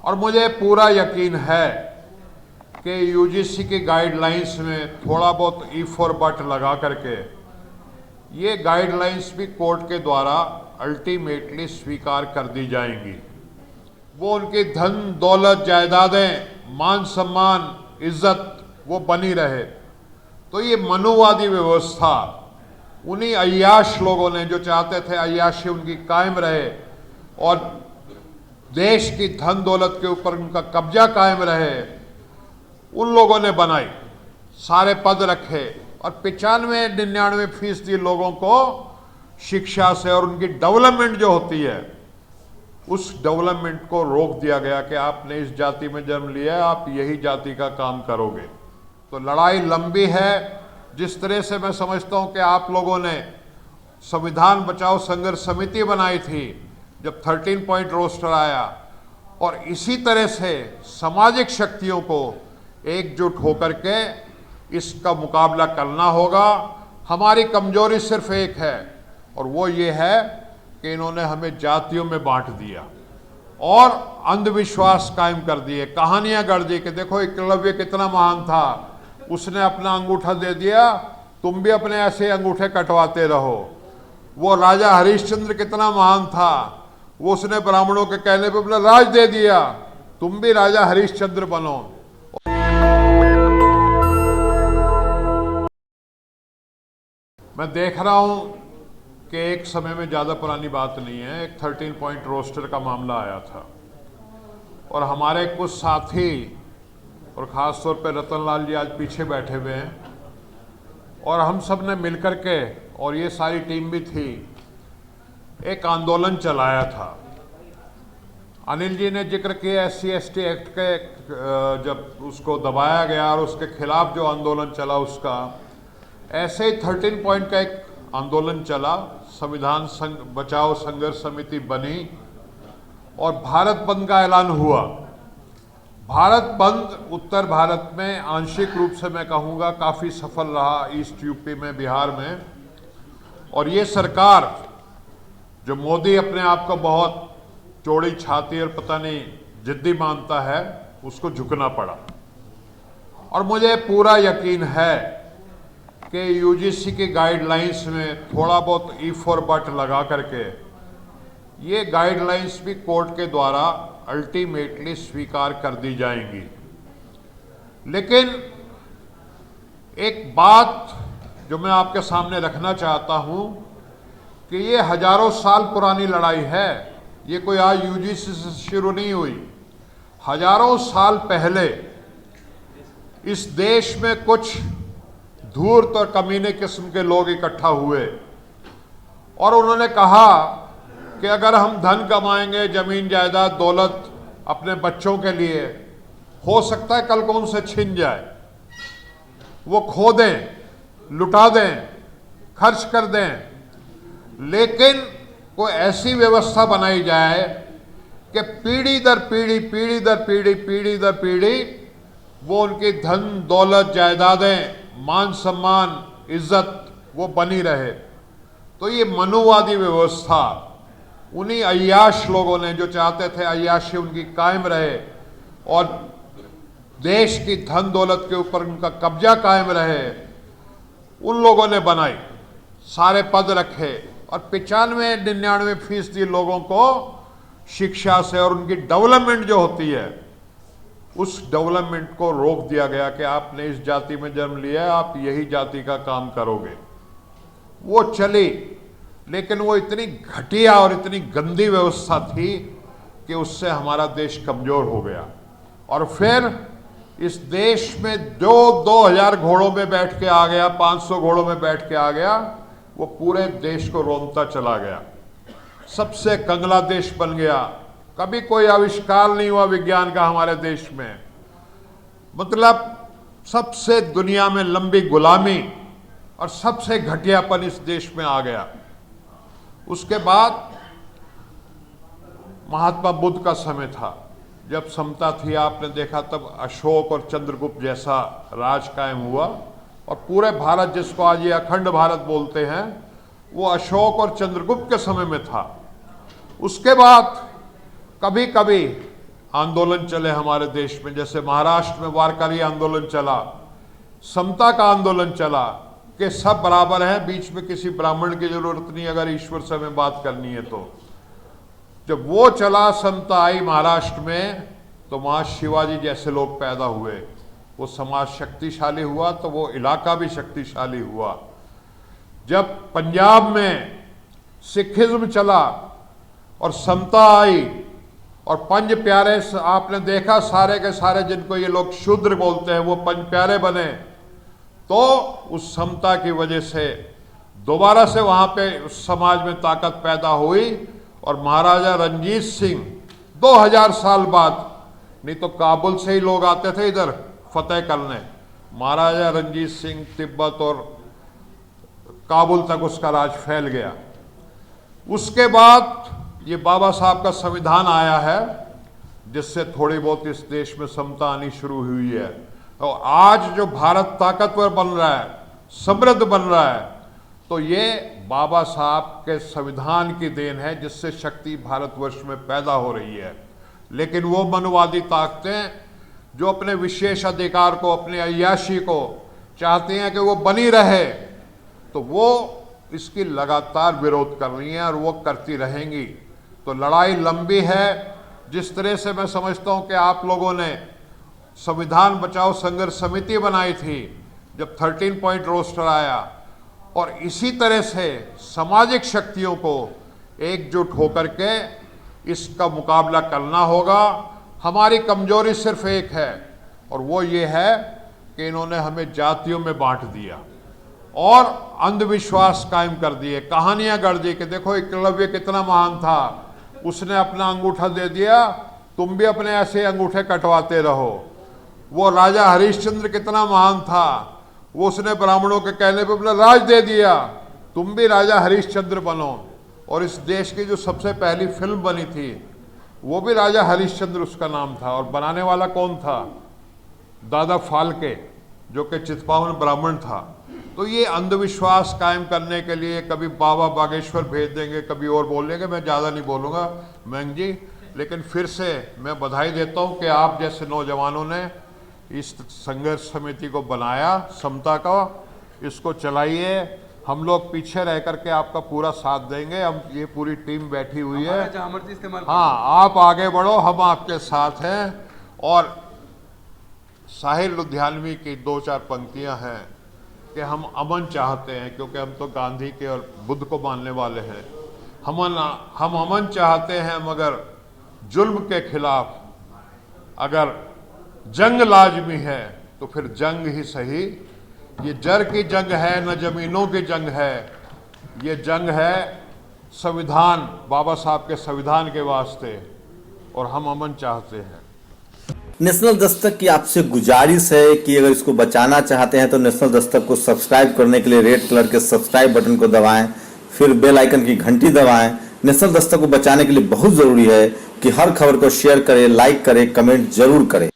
और मुझे पूरा यकीन है कि यूजीसी की गाइडलाइंस में थोड़ा बहुत ई फॉर बट लगा करके ये गाइडलाइंस भी कोर्ट के द्वारा अल्टीमेटली स्वीकार कर दी जाएंगी। वो उनकी धन दौलत जायदादें मान सम्मान इज्जत वो बनी रहे। तो ये मनुवादी व्यवस्था उन्हीं अय्याश लोगों ने जो चाहते थे अय्याशी उनकी कायम रहे और देश की धन दौलत के ऊपर उनका कब्जा कायम रहे, उन लोगों ने बनाई, सारे पद रखे और 95-99% लोगों को शिक्षा से और उनकी डेवलपमेंट जो होती है उस डेवलपमेंट को रोक दिया गया कि आपने इस जाति में जन्म लिया है, आप यही जाति का काम करोगे। तो लड़ाई लंबी है। जिस तरह से मैं समझता हूं कि आप लोगों ने संविधान बचाओ संघर्ष समिति बनाई थी जब 13 पॉइंट रोस्टर आया, और इसी तरह से सामाजिक शक्तियों को एकजुट होकर के इसका मुकाबला करना होगा। हमारी कमजोरी सिर्फ एक है और वो ये है कि इन्होंने हमें जातियों में बांट दिया और अंधविश्वास कायम कर दिए, कहानियां गढ़ दी कि देखो एकलव्य कितना महान था, उसने अपना अंगूठा दे दिया, तुम भी अपने ऐसे अंगूठे कटवाते रहो। वो राजा हरिश्चंद्र कितना महान था, वो उसने ब्राह्मणों के कहने पे अपना राज दे दिया, तुम भी राजा हरिश्चंद्र बनो। मैं देख रहा हूं कि एक समय में ज़्यादा पुरानी बात नहीं है, एक 13 पॉइंट रोस्टर का मामला आया था और हमारे कुछ साथी और ख़ास तौर पे रतन लाल जी आज पीछे बैठे हुए हैं और हम सब ने मिलकर के, और ये सारी टीम भी थी, एक आंदोलन चलाया था। अनिल जी ने जिक्र किया SC/ST एक्ट के जब उसको दबाया गया और उसके खिलाफ जो आंदोलन चला उसका, ऐसे ही 13 पॉइंट का एक आंदोलन चला। संविधान बचाओ संघर्ष समिति बनी और भारत बंद का ऐलान हुआ। भारत बंद उत्तर भारत में आंशिक रूप से मैं कहूँगा काफ़ी सफल रहा, ईस्ट यूपी में, बिहार में। और ये सरकार जो मोदी अपने आप को बहुत चौड़ी छाती और पता नहीं जिद्दी मानता है, उसको झुकना पड़ा। और मुझे पूरा यकीन है कि यूजीसी की गाइडलाइंस में थोड़ा बहुत ई फॉर बट लगा करके ये गाइडलाइंस भी कोर्ट के द्वारा अल्टीमेटली स्वीकार कर दी जाएंगी। लेकिन एक बात जो मैं आपके सामने रखना चाहता हूं कि ये हजारों साल पुरानी लड़ाई है, ये कोई आज यूजीसी से शुरू नहीं हुई। हजारों साल पहले इस देश में कुछ धूर्त और कमीने किस्म के लोग इकट्ठा हुए और उन्होंने कहा कि अगर हम धन कमाएंगे, जमीन जायदाद दौलत अपने बच्चों के लिए, हो सकता है कल को उनसे छिन जाए, वो खो दें, लुटा दें, खर्च कर दें, लेकिन कोई ऐसी व्यवस्था बनाई जाए कि पीढ़ी दर पीढ़ी, पीढ़ी दर पीढ़ी, पीढ़ी दर पीढ़ी वो उनकी धन दौलत जायदादें मान सम्मान इज्जत वो बनी रहे। तो ये मनुवादी व्यवस्था उन्हीं अय्याश लोगों ने जो चाहते थे अय्याशी उनकी कायम रहे और देश की धन दौलत के ऊपर उनका कब्जा कायम रहे, उन लोगों ने बनाई, सारे पद रखे और 95-99% लोगों को शिक्षा से और उनकी डेवलपमेंट जो होती है उस डेवलपमेंट को रोक दिया गया कि आपने इस जाति में जन्म लिया है, आप यही जाति का काम करोगे। वो चली, लेकिन वो इतनी घटिया और इतनी गंदी व्यवस्था थी कि उससे हमारा देश कमजोर हो गया। और फिर इस देश में जो 2000 घोड़ों में बैठ के आ गया, 500 घोड़ों में बैठ के आ गया, वो पूरे देश को रोनता चला गया, सबसे कंगला देश बन गया। कभी कोई आविष्कार नहीं हुआ विज्ञान का हमारे देश में, मतलब सबसे दुनिया में लंबी गुलामी और सबसे घटियापन इस देश में आ गया। उसके बाद महात्मा बुद्ध का समय था, जब समता थी, आपने देखा तब अशोक और चंद्रगुप्त जैसा राज कायम हुआ और पूरे भारत, जिसको आज ये अखंड भारत बोलते हैं, वो अशोक और चंद्रगुप्त के समय में था। उसके बाद कभी कभी आंदोलन चले हमारे देश में, जैसे महाराष्ट्र में वारकरी आंदोलन चला, समता का आंदोलन चला कि सब बराबर हैं, बीच में किसी ब्राह्मण की जरूरत नहीं अगर ईश्वर से हमें बात करनी है तो। जब वो चला, समता आई महाराष्ट्र में, तो वहाँ शिवाजी जैसे लोग पैदा हुए, वो समाज शक्तिशाली हुआ तो वो इलाका भी शक्तिशाली हुआ। जब पंजाब में सिखिज्म चला और समता आई और पंज प्यारे, आपने देखा सारे के सारे जिनको ये लोग शूद्र बोलते हैं वो पंज प्यारे बने, तो उस समता की वजह से दोबारा से वहाँ पे उस समाज में ताकत पैदा हुई और महाराजा रंजीत सिंह 2000 साल बाद, नहीं तो काबुल से ही लोग आते थे इधर फतेह करने, महाराजा रंजीत सिंह तिब्बत और काबुल तक उसका राज फैल गया। उसके बाद ये बाबा साहब का संविधान आया है जिससे थोड़ी बहुत इस देश में समता आनी शुरू हुई है और आज जो भारत ताकतवर बन रहा है, समृद्ध बन रहा है, तो ये बाबा साहब के संविधान की देन है जिससे शक्ति भारतवर्ष में पैदा हो रही है। लेकिन वो मनवादी ताकतें जो अपने विशेष अधिकार को, अपने अय्याशी को चाहती हैं कि वो बनी रहे, तो वो इसकी लगातार विरोध कर रही हैं और वो करती रहेंगी। तो लड़ाई लंबी है। जिस तरह से मैं समझता हूँ कि आप लोगों ने संविधान बचाओ संघर्ष समिति बनाई थी जब 13 पॉइंट रोस्टर आया, और इसी तरह से सामाजिक शक्तियों को एकजुट होकर के इसका मुकाबला करना होगा। हमारी कमजोरी सिर्फ एक है और वो ये है कि इन्होंने हमें जातियों में बांट दिया और अंधविश्वास कायम कर दिए, कहानियां गढ़ दी कि देखो एकलव्य कितना महान था, उसने अपना अंगूठा दे दिया, तुम भी अपने ऐसे अंगूठे कटवाते रहो। वो राजा हरिश्चंद्र कितना महान था, वो उसने ब्राह्मणों के कहने पे अपना राज दे दिया, तुम भी राजा हरिश्चंद्र बनो। और इस देश की जो सबसे पहली फिल्म बनी थी वो भी राजा हरिश्चंद्र उसका नाम था, और बनाने वाला कौन था? दादा फाल्के, जो कि चित्पावन ब्राह्मण था। तो ये अंधविश्वास कायम करने के लिए कभी बाबा बागेश्वर भेज देंगे, कभी और बोल देंगे, मैं ज़्यादा नहीं बोलूँगा महंग जी। लेकिन फिर से मैं बधाई देता हूँ कि आप जैसे नौजवानों ने इस संघर्ष समिति को बनाया, समता का, इसको चलाइए। हम लोग पीछे रह करके आपका पूरा साथ देंगे। हम ये पूरी टीम बैठी हुई है। हाँ, आप आगे बढ़ो, हम आपके साथ हैं। और साहिर लुधियानवी की 2-4 पंक्तियां हैं कि हम अमन चाहते हैं, क्योंकि हम तो गांधी के और बुद्ध को मानने वाले हैं। हम अमन चाहते हैं मगर जुल्म के खिलाफ अगर जंग लाजमी है तो फिर जंग ही सही। ये जर की जंग है, न जमीनों की जंग है, ये जंग है संविधान, बाबा साहब के संविधान के वास्ते, और हम अमन चाहते हैं। नेशनल दस्तक की आपसे गुजारिश है कि अगर इसको बचाना चाहते हैं तो नेशनल दस्तक को सब्सक्राइब करने के लिए रेड कलर के सब्सक्राइब बटन को दबाएं, फिर बेल आइकन की घंटी दबाएं। नेशनल दस्तक को बचाने के लिए बहुत जरूरी है कि हर खबर को शेयर करें, लाइक करें, कमेंट जरूर करें।